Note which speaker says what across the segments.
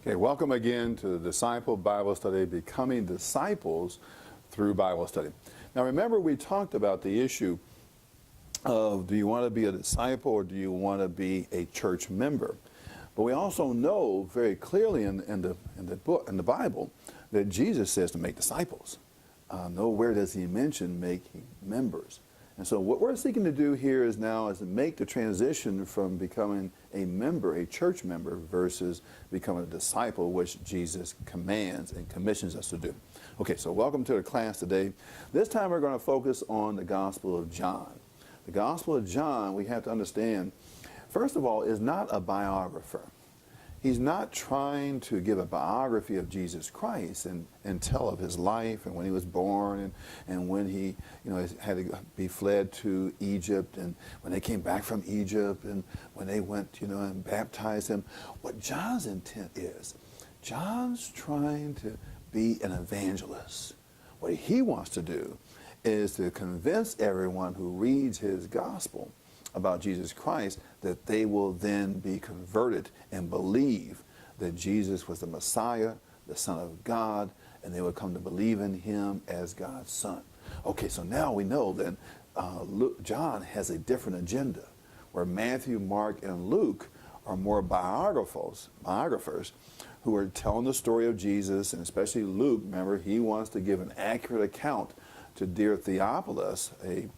Speaker 1: Okay, welcome again to the Disciple Bible Study, Becoming Disciples Through Bible Study. Now remember, we talked about the issue of do you want to be a disciple or do you want to be a church member? But we also know very clearly in the Bible that Jesus says to make disciples. Nowhere does he mention making members. And so what we're seeking to do here is to make the transition from becoming a member, a church member, versus becoming a disciple, which Jesus commands and commissions us to do. Okay, so welcome to the class today. This time we're going to focus on the Gospel of John. The Gospel of John, we have to understand, first of all, is not a biographer. He's not trying to give a biography of Jesus Christ and tell of his life and when he was born and when he had to be fled to Egypt and when they came back from Egypt and when they went and baptized him. What John's intent is, John's trying to be an evangelist. What he wants to do is to convince everyone who reads his gospel about Jesus Christ that they will then be converted and believe that Jesus was the Messiah, the Son of God, and they would come to believe in him as God's Son. Okay, so now we know that John has a different agenda, where Matthew, Mark, and Luke are more biographers who are telling the story of Jesus, and especially Luke. Remember, he wants to give an accurate account to dear Theophilus, a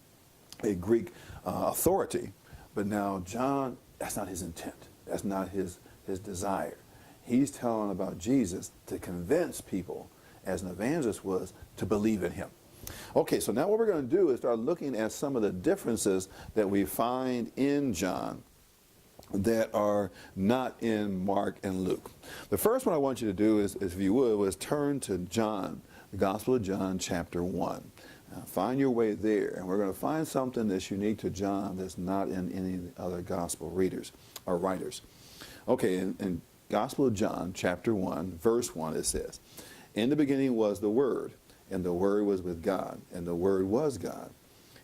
Speaker 1: Greek authority. But now John, that's not his intent. That's not his desire. He's telling about Jesus to convince people, as an evangelist was, to believe in him. Okay, so now what we're going to do is start looking at some of the differences that we find in John that are not in Mark and Luke. The first one I want you to do is, if you would, was turn to John, the Gospel of John, chapter 1. Find your way there, and we're going to find something that's unique to John that's not in any other gospel readers or writers. Okay, in Gospel of John, chapter 1, verse 1, it says, "In the beginning was the Word, and the Word was with God, and the Word was God.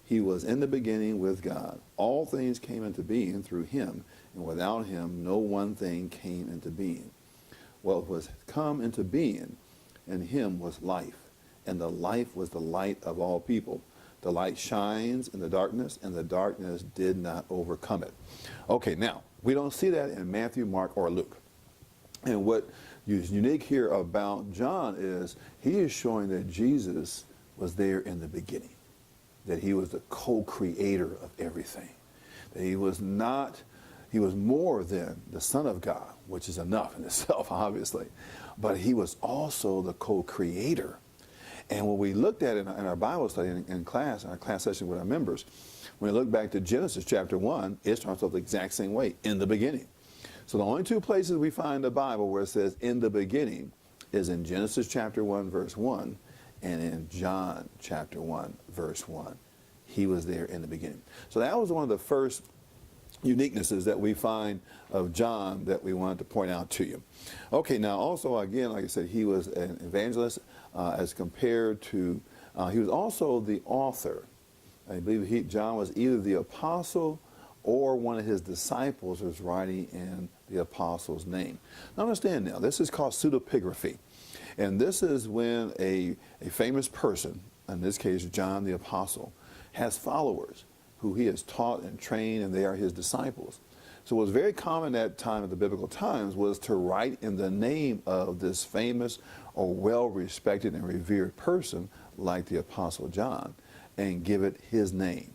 Speaker 1: He was in the beginning with God. All things came into being through him, and without him no one thing came into being. What was come into being, in him was life. And the life was the light of all people. The light shines in the darkness, and the darkness did not overcome it." Okay, now, we don't see that in Matthew, Mark, or Luke. And what is unique here about John is he is showing that Jesus was there in the beginning, that he was the co-creator of everything, that he was more than the Son of God, which is enough in itself, obviously, but he was also the co-creator. And what we looked at in our Bible study in class, in our class session with our members, when we look back to Genesis chapter 1, it starts off the exact same way, in the beginning. So the only two places we find in the Bible where it says in the beginning is in Genesis chapter 1, verse 1, and in John chapter 1, verse 1. He was there in the beginning. So that was one of the first uniquenesses that we find of John that we wanted to point out to you. Okay, now also, again, like I said, he was an evangelist as compared to, he was also the author. I believe John was either the apostle or one of his disciples was writing in the apostle's name. Now understand now, this is called pseudepigraphy. And this is when a famous person, in this case John the apostle, has followers who he has taught and trained, and they are his disciples. So what was very common at that time, at the biblical times, was to write in the name of this famous or well-respected and revered person like the Apostle John and give it his name.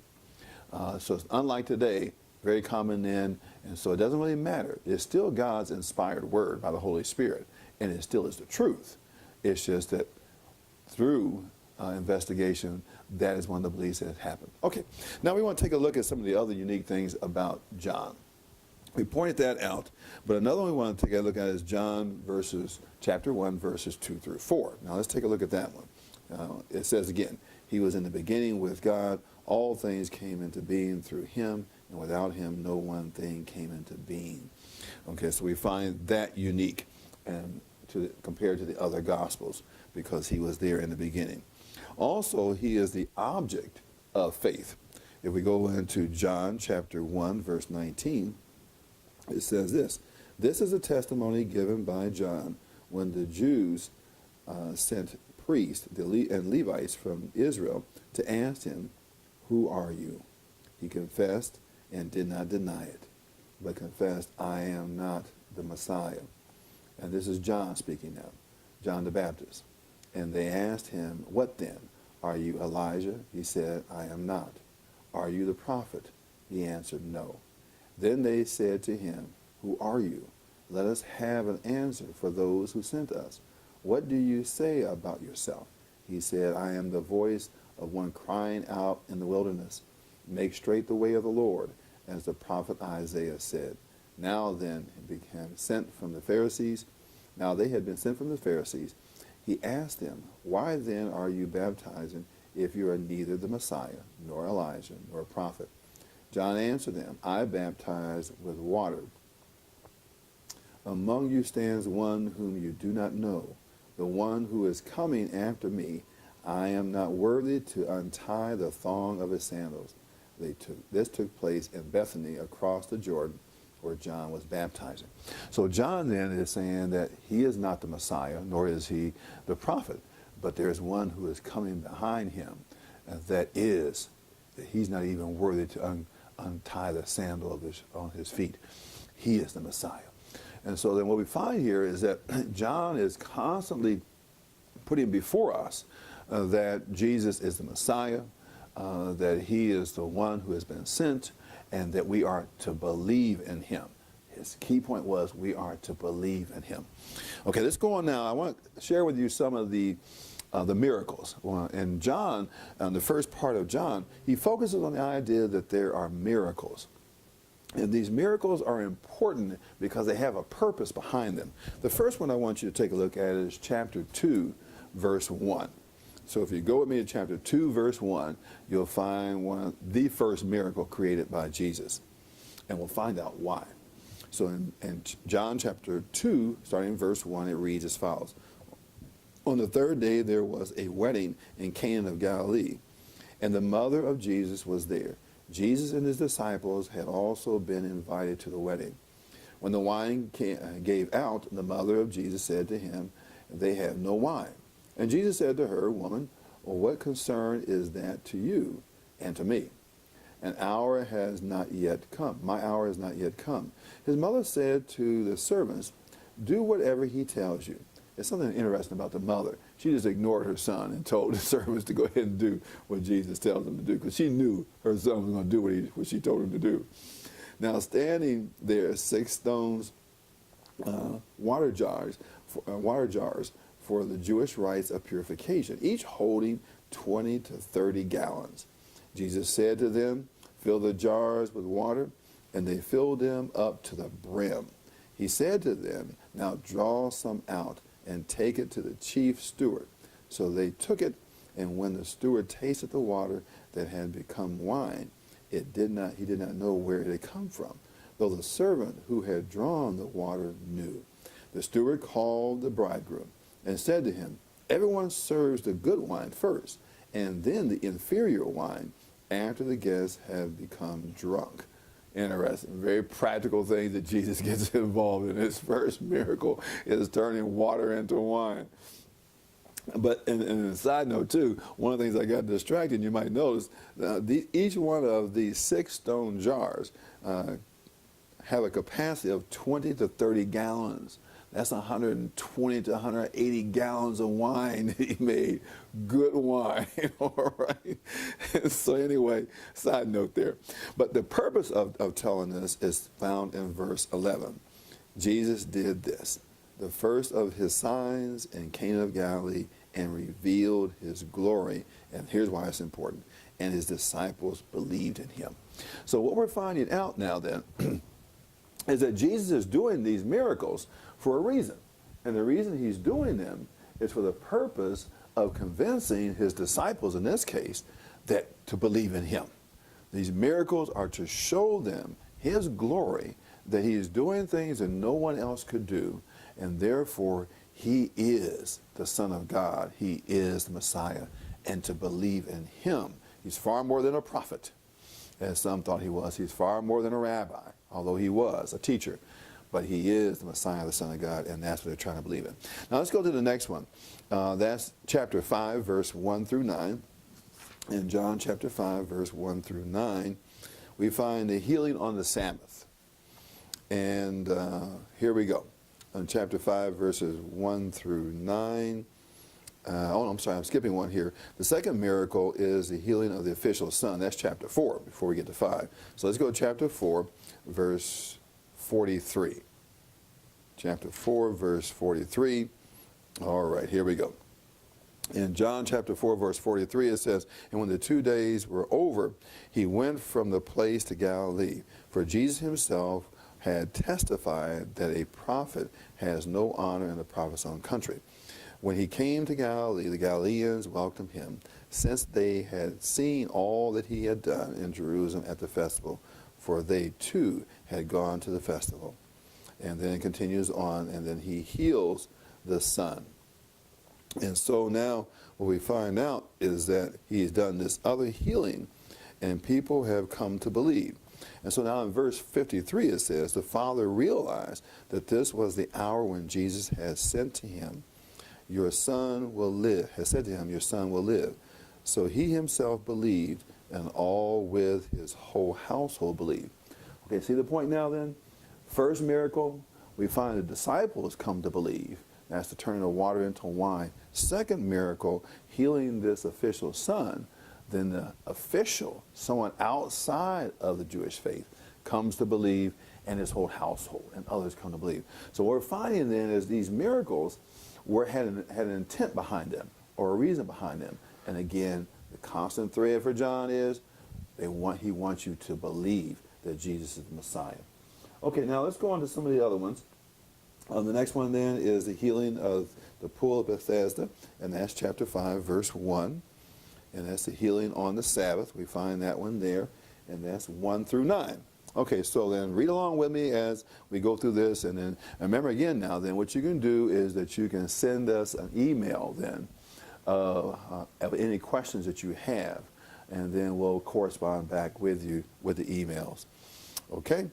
Speaker 1: So it's unlike today, very common then, and so it doesn't really matter. It's still God's inspired word by the Holy Spirit, and it still is the truth. It's just that through investigation, that is one of the beliefs that has happened. Okay, now we want to take a look at some of the other unique things about John. We pointed that out, but another one we want to take a look at is John chapter 1, verses 2 through 4. Now let's take a look at that one. It says again, "He was in the beginning with God. All things came into being through him, and without him no one thing came into being." Okay, so we find that unique and compared to the other Gospels because he was there in the beginning. Also, he is the object of faith. If we go into John chapter 1, verse 19, it says this, This is a testimony given by John when the Jews sent priests and Levites from Israel to ask him, "Who are you?" He confessed and did not deny it, but confessed, "I am not the Messiah." And this is John speaking now, John the Baptist. And they asked him, "What then? Are you Elijah?" He said, "I am not." "Are you the prophet?" He answered, "No." Then they said to him, "Who are you? Let us have an answer for those who sent us. What do you say about yourself?" He said, "I am the voice of one crying out in the wilderness, 'Make straight the way of the Lord,' as the prophet Isaiah said." Now then, he became sent from the Pharisees. Now they had been sent from the Pharisees. He asked them, "Why then are you baptizing if you are neither the Messiah, nor Elijah, nor a prophet?" John answered them, "I baptize with water. Among you stands one whom you do not know, the one who is coming after me. I am not worthy to untie the thong of his sandals." This took place in Bethany across the Jordan, where John was baptizing. So John then is saying that he is not the Messiah, nor is he the prophet, but there is one who is coming behind him that he's not even worthy to untie the sandal on his feet. He is the Messiah. And so then what we find here is that John is constantly putting before us that Jesus is the Messiah, that he is the one who has been sent, and that we are to believe in him. His key point was we are to believe in him. Okay, let's go on now. I want to share with you some of the miracles. And John, the first part of John, he focuses on the idea that there are miracles. And these miracles are important because they have a purpose behind them. The first one I want you to take a look at is chapter 2, verse 1. So if you go with me to chapter 2, verse 1, you'll find the first miracle created by Jesus. And we'll find out why. So in John chapter 2, starting in verse 1, it reads as follows. On the third day there was a wedding in Cana of Galilee, and the mother of Jesus was there. Jesus and his disciples had also been invited to the wedding. When the wine gave out, the mother of Jesus said to him, "They have no wine." And Jesus said to her, "Woman, well, what concern is that to you and to me? An hour has not yet come. My hour has not yet come." His mother said to the servants, "Do whatever he tells you." There's something interesting about the mother. She just ignored her son and told the servants to go ahead and do what Jesus tells them to do, because she knew her son was going to do what she told him to do. Now, standing there, 6 stones, water jars for the Jewish rites of purification, each holding 20 to 30 gallons. Jesus said to them, "Fill the jars with water," and they filled them up to the brim. He said to them, "Now draw some out and take it to the chief steward." So they took it, and when the steward tasted the water that had become wine, he did not know where it had come from, though the servant who had drawn the water knew. The steward called the bridegroom and said to him, "Everyone serves the good wine first, and then the inferior wine after the guests have become drunk." Interesting. Very practical thing that Jesus gets involved in. His first miracle is turning water into wine. But and a side note too, one of the things I got distracted, you might notice, each one of these 6 stone jars have a capacity of 20 to 30 gallons. That's 120 to 180 gallons of wine he made. Good wine, all right? So anyway, side note there. But the purpose of telling this is found in verse 11. Jesus did this, the first of his signs in Cana of Galilee, and revealed his glory. And here's why it's important. And his disciples believed in him. So what we're finding out now then is that Jesus is doing these miracles for a reason. And the reason he's doing them is for the purpose of convincing his disciples, in this case, that to believe in him. These miracles are to show them his glory, that he is doing things that no one else could do, and therefore he is the Son of God. He is the Messiah, and to believe in him. He's far more than a prophet, as some thought he was. He's far more than a rabbi, although he was a teacher. but he is the Messiah, the Son of God, and that's what they're trying to believe in. Now let's go to the next one. That's chapter 5, verse 1 through 9. In John chapter 5, verse 1 through 9, we find the healing on the Sabbath. And here we go. In chapter 5, verses 1 through 9. I'm sorry, I'm skipping one here. The second miracle is the healing of the official son. That's chapter 4, before we get to 5. So let's go to chapter 4, verse 43. Chapter 4, verse 43. All right, here we go. In John chapter 4, verse 43, it says, "And when the 2 days were over, he went from the place to Galilee. For Jesus himself had testified that a prophet has no honor in the prophet's own country. When he came to Galilee, the Galileans welcomed him, since they had seen all that he had done in Jerusalem at the festival, for they too had gone to the festival." And then it continues on, and then he heals the son. And so now what we find out is that he's done this other healing, and people have come to believe. And so now in verse 53 it says, "The Father realized that this was the hour when Jesus had said to him, 'Your son will live,' has said to him, 'Your son will live.' So he himself believed, and all with his whole household believed." Okay, see the point now then? First miracle, we find the disciples come to believe. That's the turning of water into wine. Second miracle, healing this official son. Then the official, someone outside of the Jewish faith, comes to believe, and his whole household, and others come to believe. So what we're finding then is these miracles had an intent behind them, or a reason behind them. And again, the constant thread for John is he wants you to believe that Jesus is the Messiah. Okay, now let's go on to some of the other ones. The next one then is the healing of the pool of Bethesda, and that's chapter 5, verse 1. And that's the healing on the Sabbath. We find that one there, and that's 1 through 9. Okay, so then read along with me as we go through this, and then remember again now, then what you can do is that you can send us an email then of any questions that you have, and then we'll correspond back with you with the emails. Okay,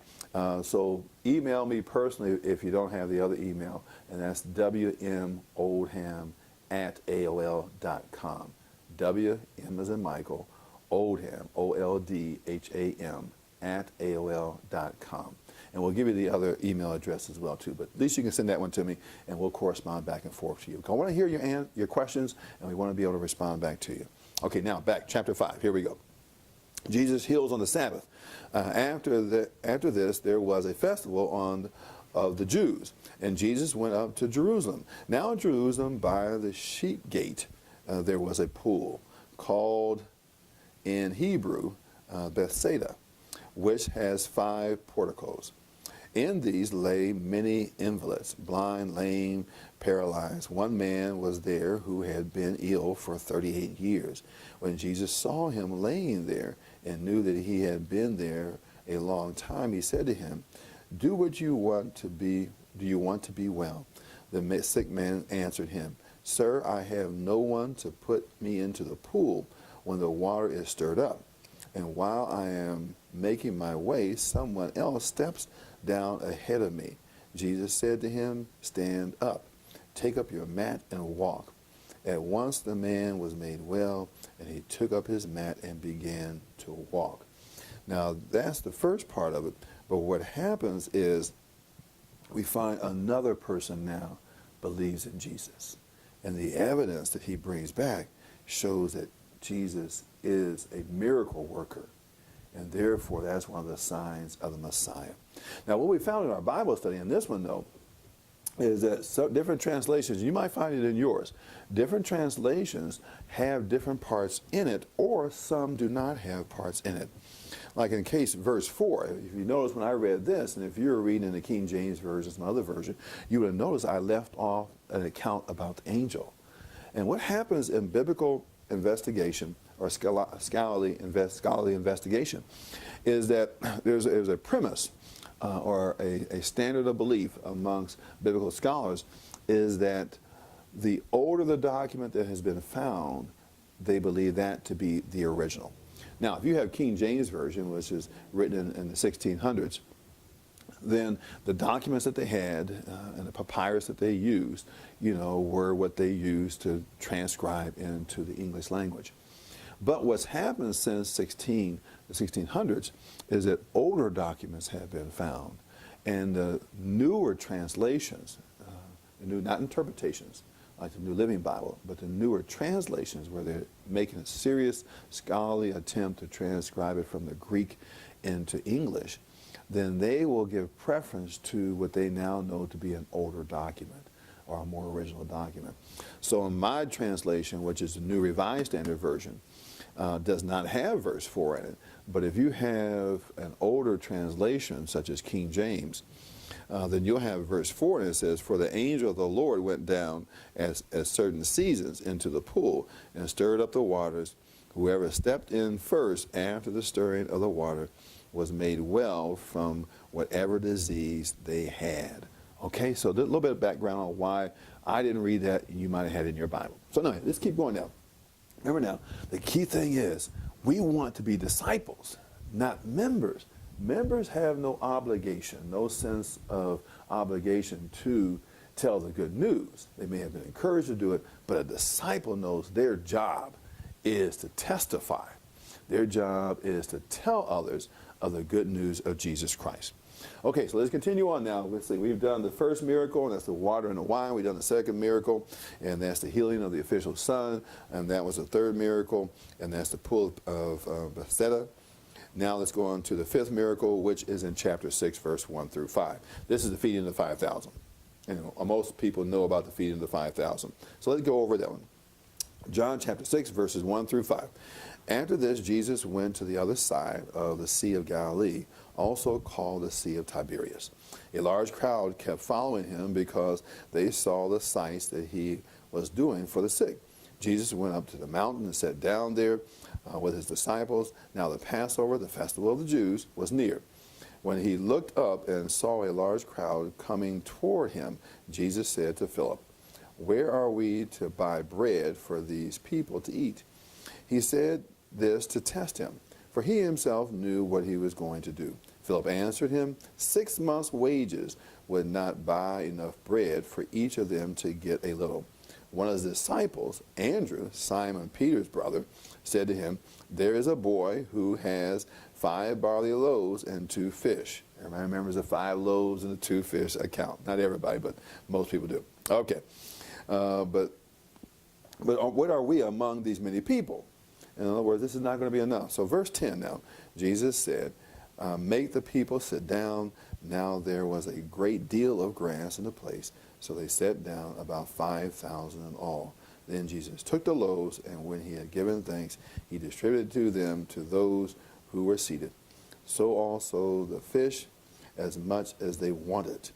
Speaker 1: so email me personally if you don't have the other email, and that's wmoldham@aol.com. WM as in Michael, Oldham, OLDHAM, @AOL.com. And we'll give you the other email address as well too, but at least you can send that one to me and we'll correspond back and forth to you. I want to hear your questions, and we want to be able to respond back to you. Okay, now back, chapter 5, here we go. Jesus heals on the Sabbath. After this, there was a festival of the Jews, and Jesus went up to Jerusalem. Now in Jerusalem, by the sheep gate, there was a pool called in Hebrew Bethsaida, which has 5 porticos. In these lay many invalids, blind, lame, paralyzed. One man was there who had been ill for 38 years. When Jesus saw him laying there and knew that he had been there a long time, he said to him, Do you want to be well? The sick man answered him, Sir, I have no one to put me into the pool when the water is stirred up. And while I am making my way, someone else steps down ahead of me. Jesus said to him, Stand up, take up your mat and walk. At once the man was made well, and he took up his mat and began to walk. Now that's the first part of it, but what happens is we find another person now believes in Jesus. And the evidence that he brings back shows that Jesus is a miracle worker. And therefore, that's one of the signs of the Messiah. Now, what we found in our Bible study, in this one, though, is that different translations, you might find it in yours, different translations have different parts in it, or some do not have parts in it. Like in case verse 4, if you notice when I read this, and if you were reading in the King James Version, some other version, you would have noticed I left off an account about the angel. And what happens in biblical investigation, or scholarly investigation, is that there's a premise or a standard of belief amongst biblical scholars is that the older the document that has been found, they believe that to be the original. Now, if you have King James Version, which is written in the 1600s, then the documents that they had and the papyrus that they used, were what they used to transcribe into the English language. But what's happened since the 1600s is that older documents have been found, and the newer translations, not interpretations like the New Living Bible, but the newer translations where they're making a serious scholarly attempt to transcribe it from the Greek into English, then they will give preference to what they now know to be an older document or a more original document. So in my translation, which is the New Revised Standard Version, does not have verse 4 in it. But if you have an older translation, such as King James, then you'll have verse 4, and it says, "For the angel of the Lord went down at certain seasons into the pool and stirred up the waters. Whoever stepped in first after the stirring of the water was made well from whatever disease they had." Okay, so a little bit of background on why I didn't read that. You might have had it in your Bible. So no, let's keep going now. Remember now, the key thing is we want to be disciples, not members. Members have no obligation, no sense of obligation to tell the good news. They may have been encouraged to do it, but a disciple knows their job is to testify. Their job is to tell others of the good news of Jesus Christ. Okay, so let's continue on now. Let's see, we've done the first miracle, and that's the water and the wine. We've done the second miracle, and that's the healing of the official son, and that was the third miracle, and that's the pool of Bethesda. Now let's go on to the fifth miracle, which is in chapter 6, verse 1 through 5. This is the feeding of the 5,000. Most people know about the feeding of the 5,000. So let's go over that one. John chapter 6, verses 1 through 5. After this, Jesus went to the other side of the Sea of Galilee, also called the Sea of Tiberias. A large crowd kept following him because they saw the sights that he was doing for the sick. Jesus went up to the mountain and sat down there with his disciples. Now the Passover, the festival of the Jews, was near. When he looked up and saw a large crowd coming toward him, Jesus said to Philip, "Where are we to buy bread for these people to eat?" He said this to test him, for he himself knew what he was going to do. Philip answered him, 6 months' wages would not buy enough bread for each of them to get a little. One of his disciples, Andrew, Simon Peter's brother, said to him, "There is a boy who has 5 barley loaves and 2 fish." Everybody remembers the 5 loaves and the 2 fish account. Not everybody, but most people do. Okay. But what are we among these many people? In other words, this is not going to be enough. So verse 10 now, Jesus said, "Make the people sit down." Now there was a great deal of grass in the place, so they sat down, about 5,000 in all. Then Jesus took the loaves, and when he had given thanks, he distributed to them, to those who were seated. So also the fish, as much as they wanted.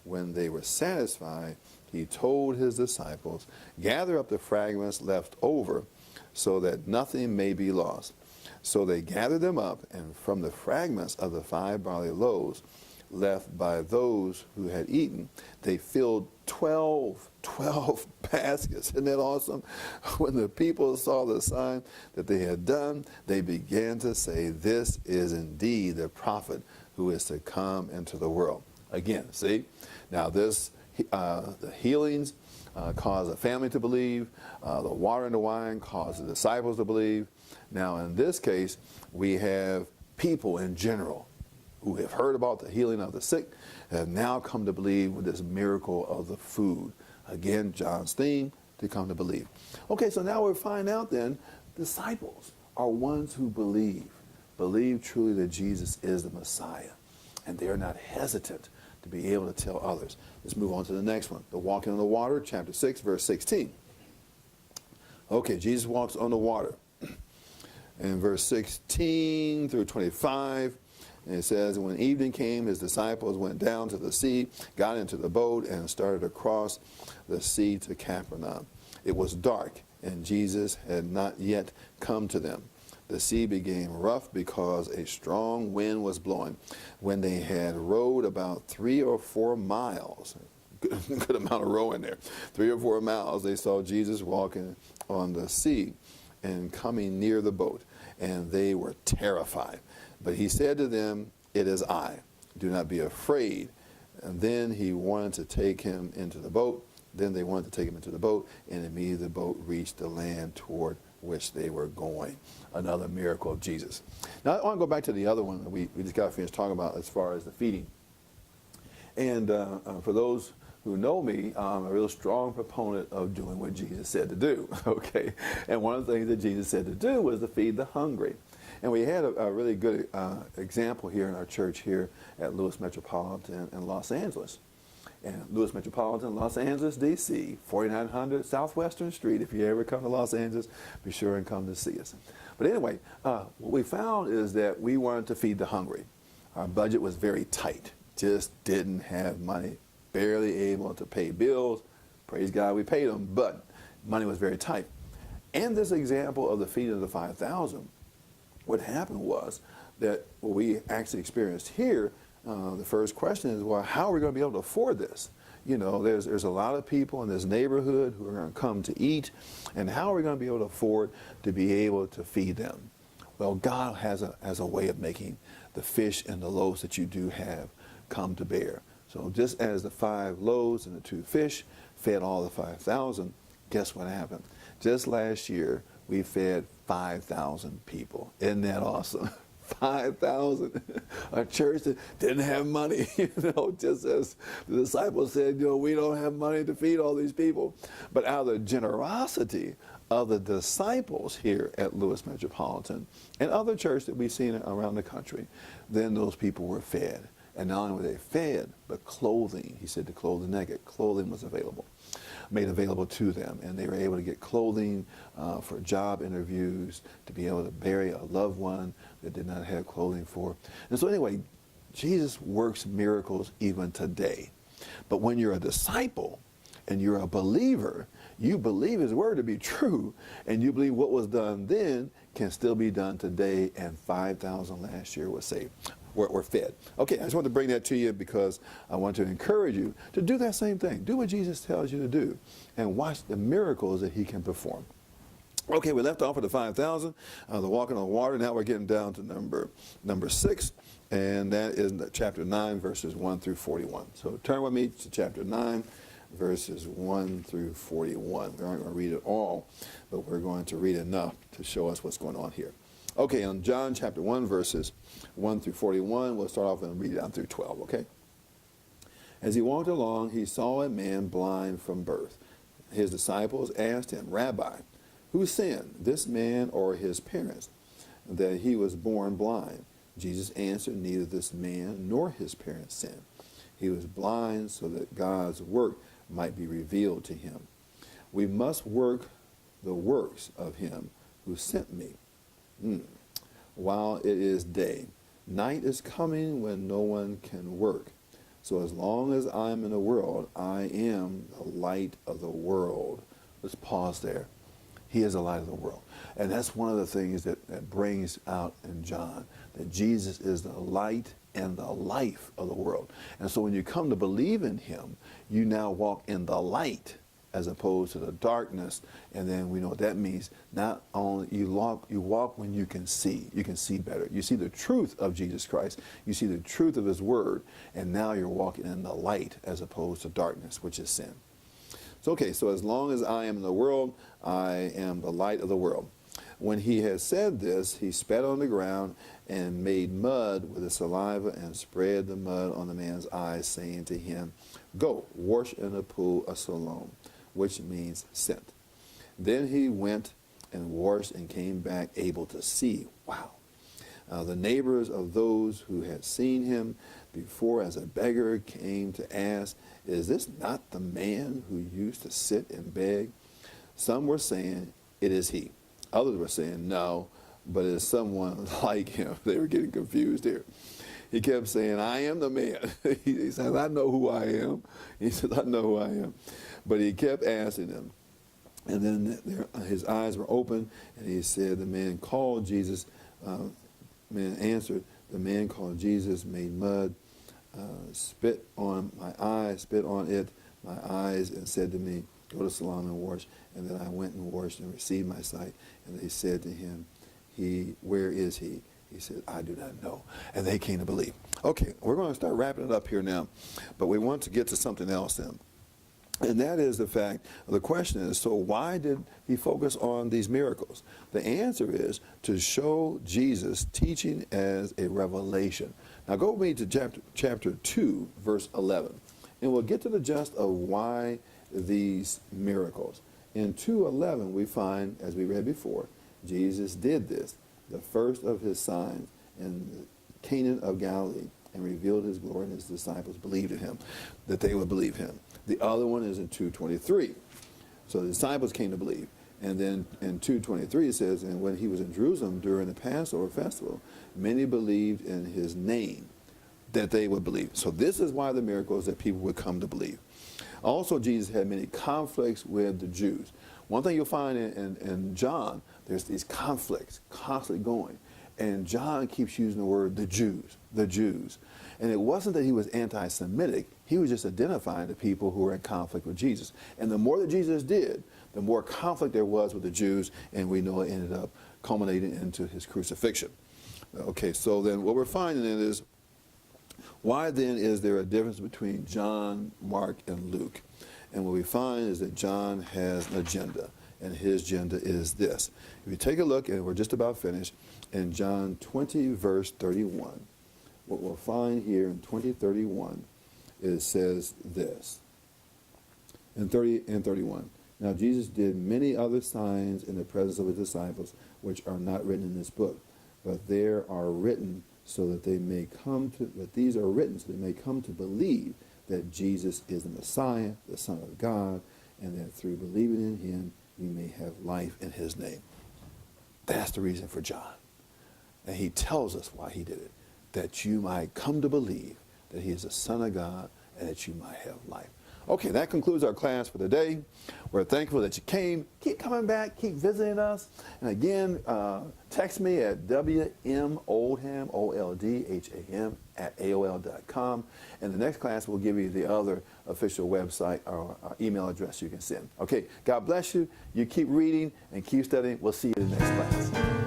Speaker 1: When they were satisfied, he told his disciples, "Gather up the fragments left over, so that nothing may be lost." So they gathered them up, and from the fragments of the 5 barley loaves left by those who had eaten, they filled 12 baskets. Isn't that awesome? When the people saw the sign that they had done, they began to say, "This is indeed the prophet who is to come into the world." Again, see? Now this, the healings cause a family to believe. The water and the wine cause the disciples to believe. Now in this case, we have people in general who have heard about the healing of the sick have now come to believe with this miracle of the food. Again, John's theme, to come to believe. Okay, so now we find out then, disciples are ones who believe truly that Jesus is the Messiah, and they are not hesitant to be able to tell others. Let's move on to the next one, the walking on the water, chapter 6, verse 16. Okay, Jesus walks on the water. In verse 16 through 25, and it says, "When evening came, his disciples went down to the sea, got into the boat, and started across the sea to Capernaum. It was dark, and Jesus had not yet come to them. The sea became rough because a strong wind was blowing. When they had rowed about 3 or 4 miles, good amount of rowing there, 3 or 4 miles, they saw Jesus walking on the sea and coming near the boat, and they were terrified. But he said to them, 'It is I. do not be afraid. And then he wanted to take him into the boat. Then they wanted to take him into the boat, and immediately the boat reached the land toward which they were going. Another miracle of Jesus. Now, I want to go back to the other one that we just got finished talking about as far as the feeding. And for those who know me, I'm a real strong proponent of doing what Jesus said to do, okay? And one of the things that Jesus said to do was to feed the hungry. And we had a really good example here in our church here at Lewis Metropolitan in Los Angeles. And Lewis Metropolitan, Los Angeles, D.C., 4900 Southwestern Street. If you ever come to Los Angeles, be sure and come to see us. But anyway, what we found is that we wanted to feed the hungry. Our budget was very tight. Just didn't have money, barely able to pay bills. Praise God, we paid them, but money was very tight. And this example of the feeding of the 5,000, what happened was that what we actually experienced here, the first question is, well, how are we going to be able to afford this? You know, there's a lot of people in this neighborhood who are going to come to eat, and how are we going to be able to afford to be able to feed them? Well, God has a way of making the fish and the loaves that you do have come to bear. So just as the 5 loaves and the 2 fish fed all the 5,000, guess what happened? Just last year, we fed 5,000 people. Isn't that awesome? 5,000. A church that didn't have money, you know, just as the disciples said, you know, we don't have money to feed all these people. But out of the generosity of the disciples here at Lewis Metropolitan and other churches that we've seen around the country, then those people were fed. And not only were they fed, but clothing, he said, to clothe the naked, clothing was available, made available to them. And they were able to get clothing for job interviews, to be able to bury a loved one that did not have clothing for. And so anyway, Jesus works miracles even today. But when you're a disciple and you're a believer, you believe his word to be true, and you believe what was done then can still be done today, and 5,000 last year was saved. Were fed. Okay, I just want to bring that to you because I want to encourage you to do that same thing. Do what Jesus tells you to do and watch the miracles that he can perform. Okay, we left off with the 5,000, the walking on water. Now we're getting down to number 6, and that is chapter 9, verses 1 through 41. So turn with me to chapter 9, verses 1 through 41. We aren't going to read it all, but we're going to read enough to show us what's going on here. Okay, on John chapter 1, verses 1 through 41, we'll start off and read down through 12, okay? As he walked along, he saw a man blind from birth. His disciples asked him, Rabbi, who sinned, this man or his parents, that he was born blind? Jesus answered, neither this man nor his parents sinned. He was blind so that God's work might be revealed to him. We must work the works of him who sent me. While it is day, night is coming when no one can work. So as long as I am in the world, I am the light of the world. Let's pause there. He is the light of the world. And that's one of the things that brings out in John, that Jesus is the light and the life of the world. And so when you come to believe in him, you now walk in the light as opposed to the darkness. And then we know what that means. Not only you walk when you can see better. You see the truth of Jesus Christ. You see the truth of his word. And now you're walking in the light as opposed to darkness, which is sin. So, okay, so as long as I am in the world, I am the light of the world. When he had said this, he spat on the ground and made mud with his saliva and spread the mud on the man's eyes, saying to him, go, wash in the pool of Siloam, which means sent. Then he went and washed and came back able to see. Wow. The neighbors of those who had seen him before as a beggar came to ask, is this not the man who used to sit and beg? Some were saying, it is he. Others were saying, no, but it is someone like him. They were getting confused here. He kept saying, I am the man. He said, I know who I am. He said, I know who I am. But he kept asking them. And then his eyes were open, and he said, the man called Jesus. Man answered, the man called Jesus made mud, spit on my eyes, spit on it, my eyes, and said to me, go to Siloam and wash. And then I went and washed and received my sight. And they said to him, where is he? He said, I do not know. And they came to believe. Okay, we're going to start wrapping it up here now, but we want to get to something else then. And that is the fact, the question is, so why did he focus on these miracles? The answer is to show Jesus teaching as a revelation. Now go with me to chapter 2, verse 11. And we'll get to the gist of why these miracles. In 2:11 we find, as we read before, Jesus did this, the first of his signs in Canaan of Galilee, and revealed his glory, and his disciples believed in him, that they would believe him. The other one is in 2:23. So the disciples came to believe. And then in 2:23 it says, and when he was in Jerusalem during the Passover festival, many believed in his name, that they would believe. So this is why the miracles, that people would come to believe. Also, Jesus had many conflicts with the Jews. One thing you'll find in John, there's these conflicts constantly going. And John keeps using the word the Jews, the Jews. And it wasn't that he was anti-Semitic. He was just identifying the people who were in conflict with Jesus. And the more that Jesus did, the more conflict there was with the Jews, and we know it ended up culminating into his crucifixion. Okay, so then what we're finding then is, why then is there a difference between John, Mark, and Luke? And what we find is that John has an agenda, and his agenda is this. If you take a look, and we're just about finished, in John 20, verse 31, what we'll find here in 20:31, it says this. In 30 and 31, now Jesus did many other signs in the presence of his disciples, which are not written in this book, but there are written so that they may come to, but these are written so they may come to believe that Jesus is the Messiah, the Son of God, and that through believing in him, we may have life in his name. That's the reason for John. And he tells us why he did it, that you might come to believe that he is the Son of God and that you might have life. Okay, that concludes our class for today. We're thankful that you came. Keep coming back. Keep visiting us. And again, text me at WMOldham, OLDHAM, @AOL.com. And the next class will give you the other official website or email address you can send. Okay, God bless you. You keep reading and keep studying. We'll see you in the next class.